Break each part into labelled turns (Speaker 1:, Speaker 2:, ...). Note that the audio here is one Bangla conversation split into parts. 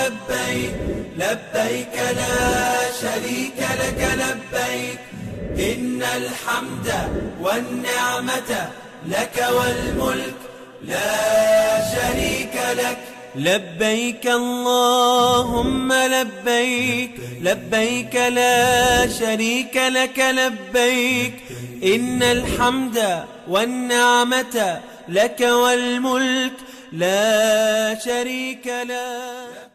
Speaker 1: لبيك لبيك لا شريك لك لبيك إن الحمد والنعمة لك والملك لا شريك لك. لبيك اللهم لبيك لبيك لا شريك لك لبيك إن الحمد والنعمة لك والملك لا شريك لك.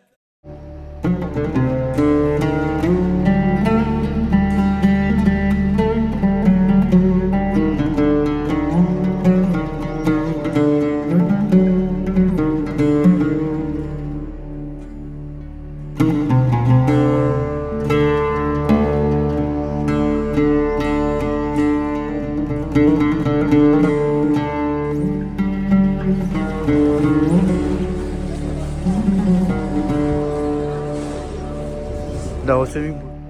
Speaker 2: Daw swimming pool.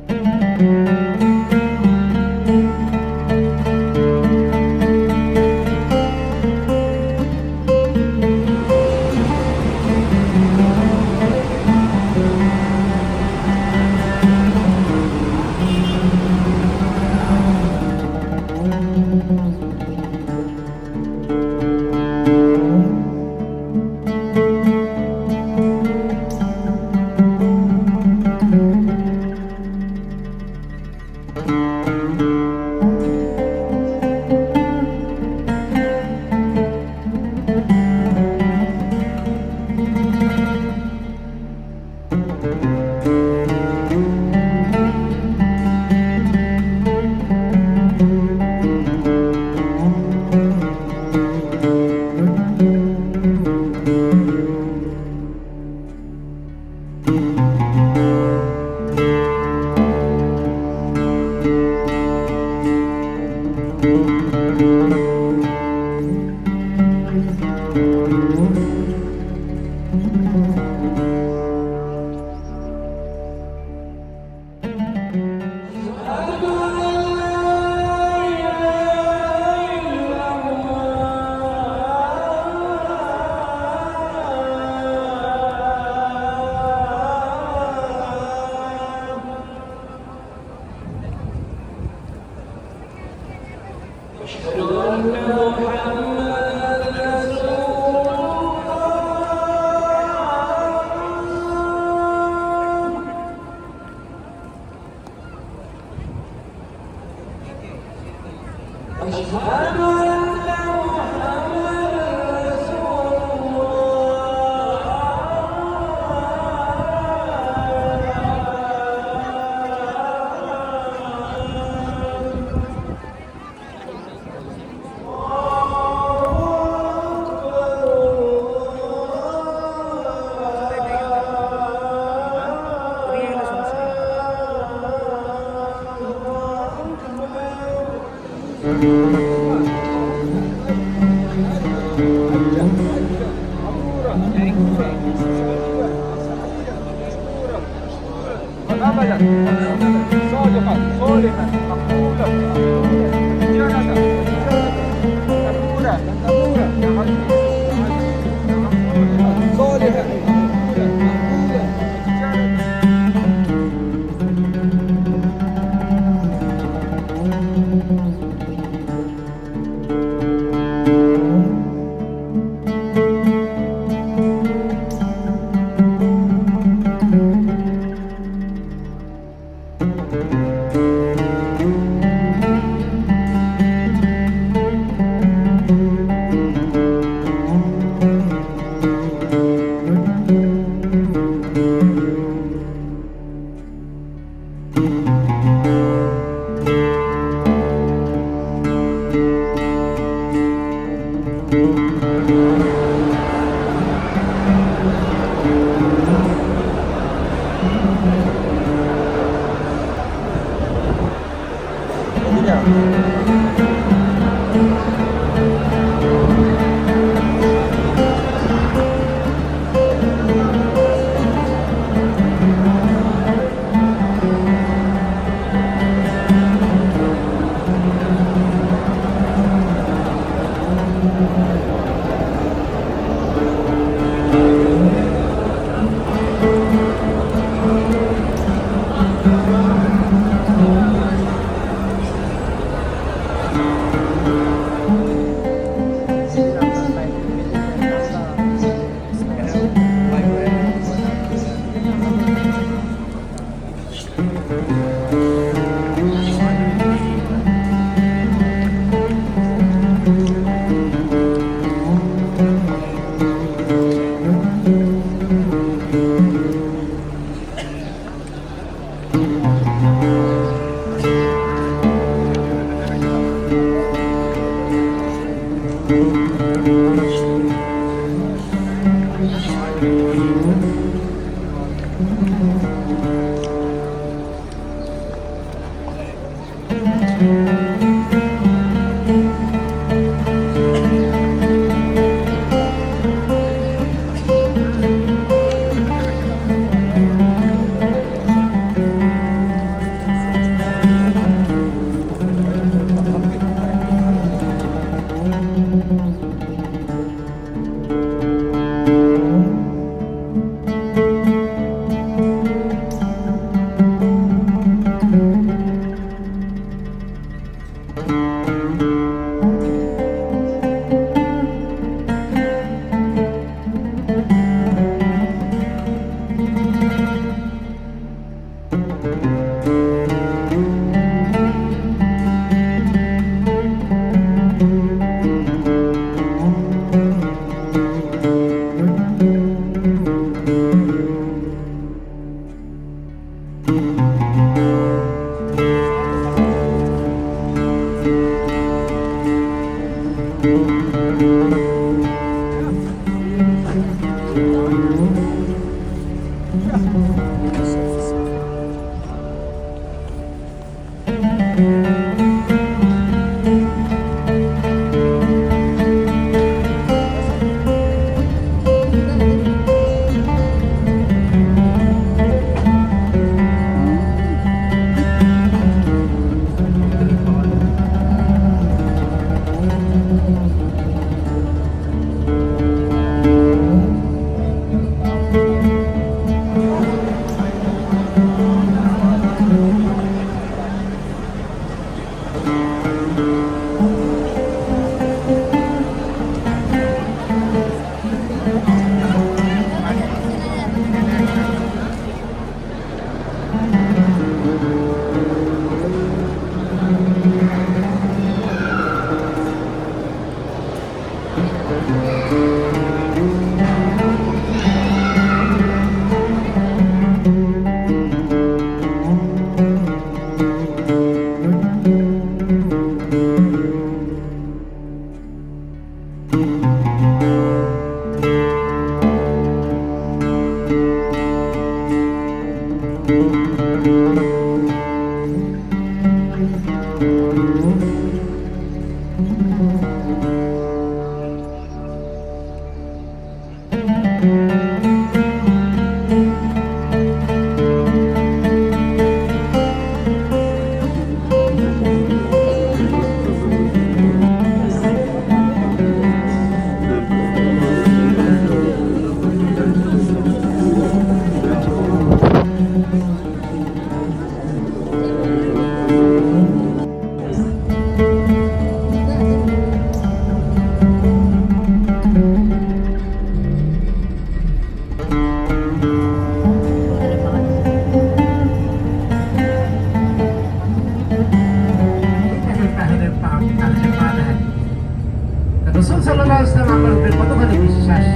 Speaker 2: রাসূল সাল্লাল্লাহু আলাইহি ওয়াসাল্লাম আমার উপরে কতখানি বিশ্বাস,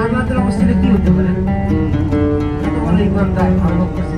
Speaker 2: আমাদের অবস্থাটা কি হতে পারে? কত বড় ইমানদার আল্লাহ কাছে।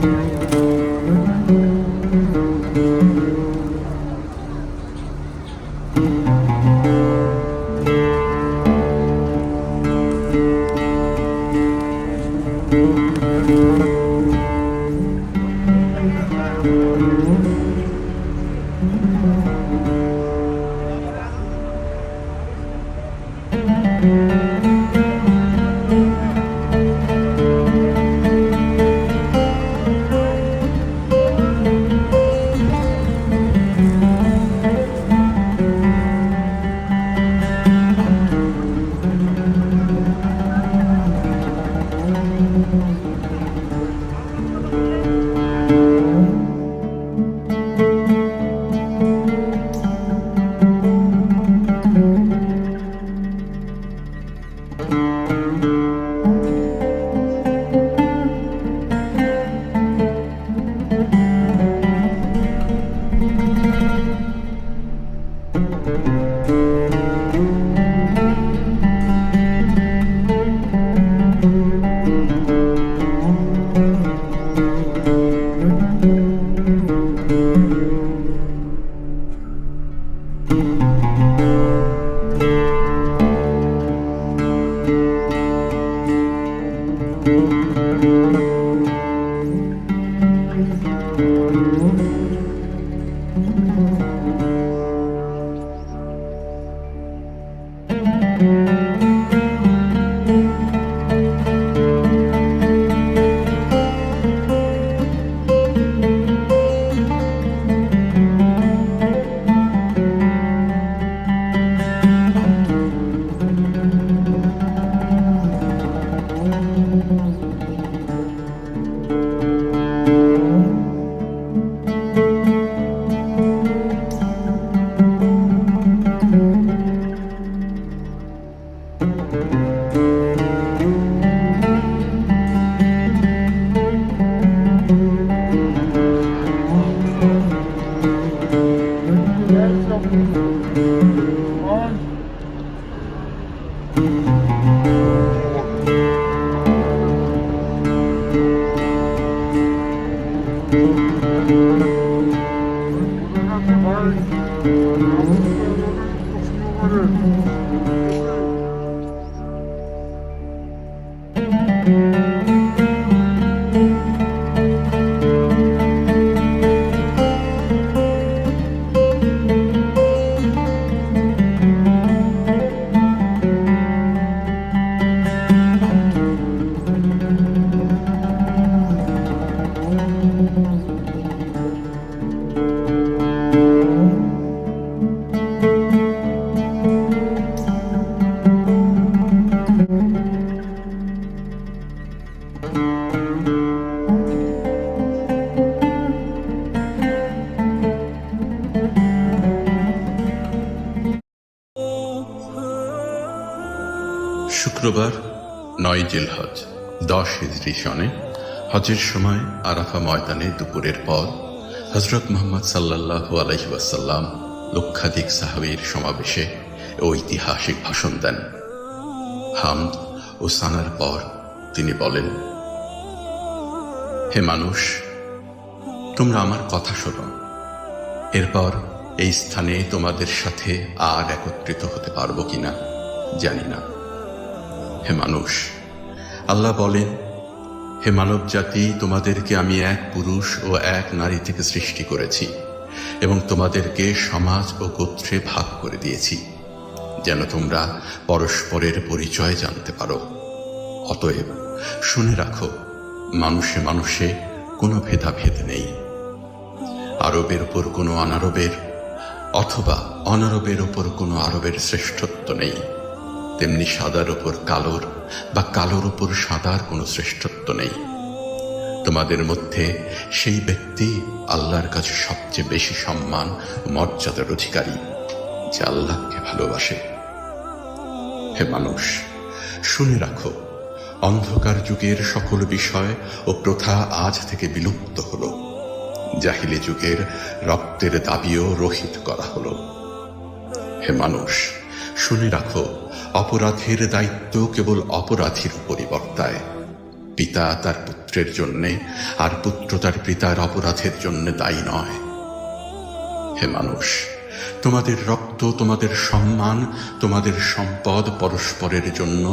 Speaker 3: শুক্রবার ৯ জিলহজ ১০ হিজরি সনে হজের সময় আরাফা ময়দানে দুপুরের পর হযরত মুহাম্মদ সাল্লাল্লাহু আলাইহি ওয়াসাল্লাম লক্ষাধিক সাহাবীর সমাবেশে ঐতিহাসিক ভাষণ দেন। হামদ ও সানার পর তিনি বলেন, হে মানুষ, তোমরা আমার কথা শোনো। এরপর এই স্থানে তোমাদের সাথে আর একত্রিত হতে পারবো কিনা জানি না। হে মানুষ, আল্লাহ বলেন, হে মানব জাতি, তোমাদেরকে আমি এক পুরুষ ও এক নারী থেকে সৃষ্টি করেছি এবং তোমাদেরকে সমাজ ও গোত্রে ভাগ করে দিয়েছি যেন তোমরা পরস্পরের পরিচয় জানতে পারো। অতএব শুনে রাখো, মানুষে মানুষে কোনো ভেদাভেদ নেই। আরবের উপর কোনো অনারবের অথবা অনারবের উপর কোনো আরবের শ্রেষ্ঠত্ব নেই, তেমনি সাদার উপর কালোর বা কালোর উপর সাদার কোনো শ্রেষ্ঠত্ব নেই। তোমাদের মধ্যে সেই ব্যক্তি আল্লাহর কাছে সবচেয়ে বেশি সম্মান ও মর্যাদার অধিকারী যে আল্লাহকে ভালোবাসে। হে মানুষ, শুনে রাখো, অন্ধকার যুগের সকল বিষয় ও প্রথা আজ থেকে বিলুপ্ত হল। জাহিলি যুগের রক্তের দাবিও রহিত করা হলো। হে মানুষ, শুনে রাখো, অপরাধীর দায়িত্ব কেবল অপরাধীর উপরই বর্তায়। পিতা তার পুত্রের জন্যে আর পুত্র তার পিতার অপরাধের জন্য দায়ী নয়। হে মানুষ, তোমাদের রক্ত, তোমাদের সম্মান, তোমাদের সম্পদ পরস্পরের জন্য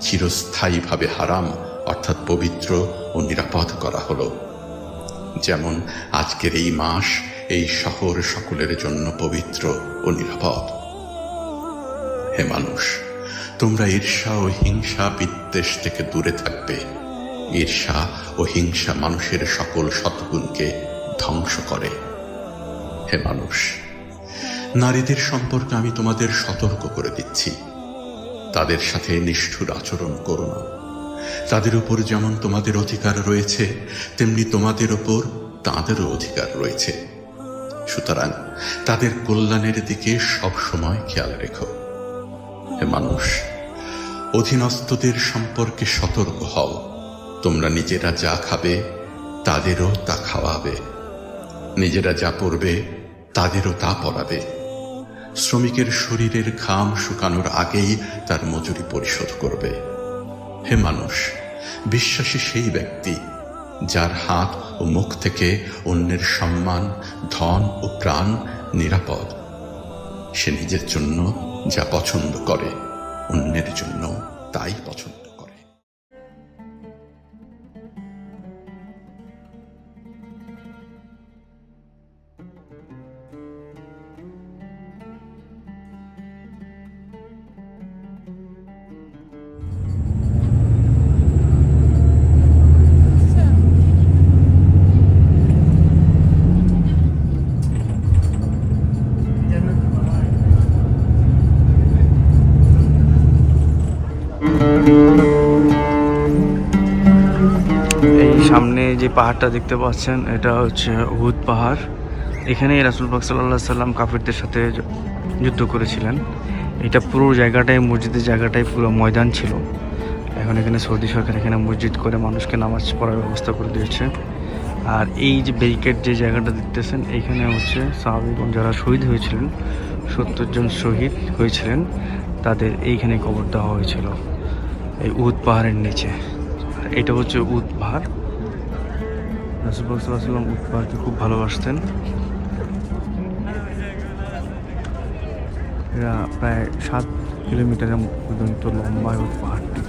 Speaker 3: চিরস্থায়ীভাবে হারাম অর্থাৎ পবিত্র ও নিরাপদ করা হলো। যেমন আজকের এই মাস, এই শহর সকলের জন্য পবিত্র ও নিরাপদ। হে মানুষ, তোমরা ঈর্ষা ও হিংসা বিদ্বেষ থেকে দূরে থাকবে। ঈর্ষা ও হিংসা মানুষের সকল সদ্গুণকে ধ্বংস করে। হে মানুষ, নারীদের সম্পর্কে আমি তোমাদের সতর্ক করে দিচ্ছি, তাদের সাথে নিষ্ঠুর আচরণ করো না। তাদের উপর যেমন তোমাদের অধিকার রয়েছে, তেমনি তোমাদের উপর তাদেরও অধিকার রয়েছে। সুতরাং তাদের কল্যাণের দিকে সব সময় খেয়াল রেখো। হে মানুষ, অধীনস্থদের সম্পর্কে সতর্ক হও। তোমরা নিজেরা যা খাবে তাদেরও তা খাওয়াবে, নিজেরা যা পরবে তাদেরও তা পরাবে। শ্রমিকের শরীরের ঘাম শুকানোর আগেই তার মজুরি পরিশোধ করবে। হে মানুষ, বিশ্বাসী সেই ব্যক্তি যার হাত ও মুখ থেকে অন্যের সম্মান, ধন ও প্রাণ নিরাপদ। সে নিজের জন্য যা পছন্দ করে, অন্যের জন্য তাই পছন্দ করে।
Speaker 4: এই সামনে যে পাহাড়টা দেখতে পাচ্ছেন এটা হচ্ছে উহুদ পাহাড়। এখানেই রাসূল পাক সাল্লাল্লাহু আলাইহি সাল্লাম কাফিরদের সাথে যুদ্ধ করেছিলেন। এটা পুরো জায়গাটাই, মসজিদের জায়গাটাই পুরো ময়দান ছিল। এখন এখানে সৌদি সরকার এখানে মসজিদ করে মানুষকে নামাজ পড়ার ব্যবস্থা করে দিয়েছে। আর এই যে ব্যারিকেড যে জায়গাটা দেখতেছেন, এইখানে হচ্ছে সাহাবীগণ যারা শহীদ হয়েছিলেন, 70 জন শহীদ হয়েছিলেন, তাদের এইখানে কবর দেওয়া হয়েছিল এই উহুদ পাহাড়ের নিচে। আর এটা হচ্ছে উহুদ পাহাড়। রাসূল পাক সাল্লাল্লাহু আলাইহি ওয়াসাল্লাম উহুদ পাহাড়কে খুব ভালোবাসতেন। এরা প্রায় 7 কিলোমিটারের পর্যন্ত লম্বা উহুদ পাহাড়টি।